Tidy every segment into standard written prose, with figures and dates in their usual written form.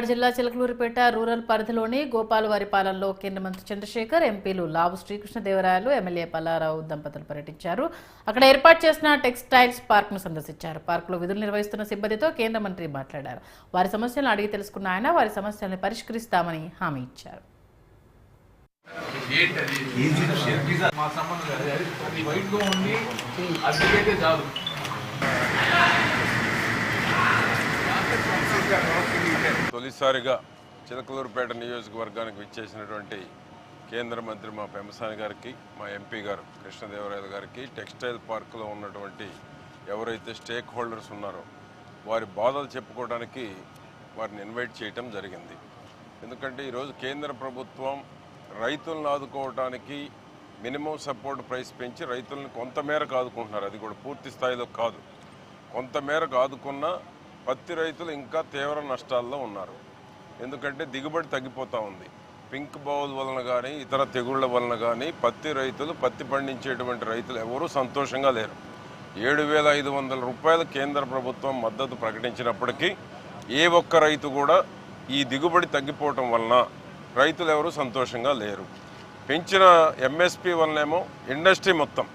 జిల్లా చిలకలూరిపేట రూరల్ పరిధిలోని గోపాలవారిపాలెంలో కేంద్ర మంత్రి చంద్రశేఖర్, ఎంపీలు లావు శ్రీకృష్ణదేవరాయలు, ఎమ్మెల్యే పల్లారావు దంపతులు పర్యటించారు. అక్కడ ఏర్పాటు చేసిన టెక్స్టైల్స్ పార్క్ ను సందర్శించారు. పార్కులో విధులు నిర్వహిస్తున్న సిబ్బందితో కేంద్ర మంత్రి మాట్లాడారు. వారి సమస్యలను అడిగి తెలుసుకున్న ఆయన వారి సమస్యలను పరిష్కరిస్తామని హామీ ఇచ్చారు. తొలిసారిగా చిలకలూరుపేట నియోజకవర్గానికి విచ్చేసినటువంటి కేంద్ర మంత్రి మా పెమ్మసాని గారికి, మా ఎంపీ గారు కృష్ణదేవరాయలు గారికి టెక్స్టైల్ పార్కులో ఉన్నటువంటి ఎవరైతే స్టేక్ హోల్డర్స్ ఉన్నారో వారి బాధలు చెప్పుకోవడానికి వారిని ఇన్వైట్ చేయటం జరిగింది. ఎందుకంటే ఈరోజు కేంద్ర ప్రభుత్వం రైతులను ఆదుకోవడానికి మినిమం సపోర్ట్ ప్రైస్ పెంచి రైతులను కొంతమేరకు ఆదుకుంటున్నారు. అది కూడా పూర్తి స్థాయిలో కాదు. కొంతమేరకు ఆదుకున్న పత్తి రైతులు ఇంకా తీవ్ర నష్టాల్లో ఉన్నారు. ఎందుకంటే దిగుబడి తగ్గిపోతూ ఉంది. పింక్ బౌల్ వలన కానీ ఇతర తెగుళ్ల వలన కానీ పత్తి రైతులు, పత్తి పండించేటువంటి రైతులు ఎవరూ సంతోషంగా లేరు. 7,500 రూపాయలు కేంద్ర ప్రభుత్వం మద్దతు ప్రకటించినప్పటికీ ఏ ఒక్క రైతు కూడా ఈ దిగుబడి తగ్గిపోవటం వలన రైతులు ఎవరూ సంతోషంగా లేరు. పెంచిన ఎంఎస్పి వలనేమో ఇండస్ట్రీ మొత్తం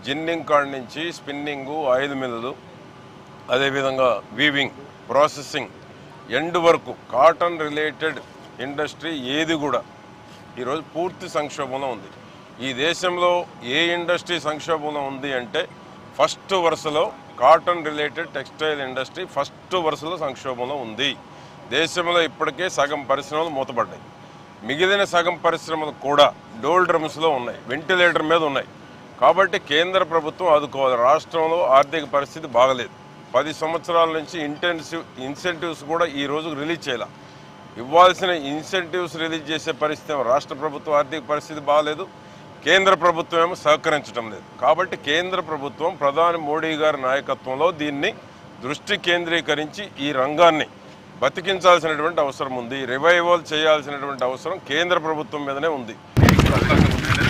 జిన్నింగ్ కాడ నుంచి స్పిన్నింగు, ఆయిల్ మిల్లులు, అదేవిధంగా వీవింగ్, ప్రాసెసింగ్, ఎండ్ వరకు కాటన్ రిలేటెడ్ ఇండస్ట్రీ ఏది కూడా ఈరోజు పూర్తి సంక్షోభంలో ఉంది. ఈ దేశంలో ఏ ఇండస్ట్రీ సంక్షోభంలో ఉంది అంటే ఫస్ట్ వరుసలో cotton related textile industry first వరుసలో సంక్షోభంలో ఉంది. దేశంలో ఇప్పటికే సగం పరిశ్రమలు మూతపడ్డాయి. మిగిలిన సగం పరిశ్రమలు కూడా డోల్ డ్రమ్స్లో ఉన్నాయి, వెంటిలేటర్ మీద ఉన్నాయి. కాబట్టి కేంద్ర ప్రభుత్వం ఆదుకోవాలి. రాష్ట్రంలో ఆర్థిక పరిస్థితి బాగలేదు. 10 సంవత్సరాల నుంచి ఇన్సెంటివ్స్ కూడా ఈ రోజు రిలీజ్ చేయాల. ఇవ్వాల్సిన ఇన్సెంటివ్స్ రిలీజ్ చేసే పరిస్థితి రాష్ట్ర ప్రభుత్వం ఆర్థిక పరిస్థితి బాగలేదు. కేంద్ర ప్రభుత్వం ఏమో సహకరించడం లేదు. కాబట్టి కేంద్ర ప్రభుత్వం ప్రధాని మోడీ గారి నాయకత్వంలో దీన్ని దృష్టి కేంద్రీకరించి ఈ రంగాన్ని బతికించాల్సినటువంటి అవసరం ఉంది. రివైవల్ చేయాల్సినటువంటి అవసరం కేంద్ర ప్రభుత్వం మీదనే ఉంది.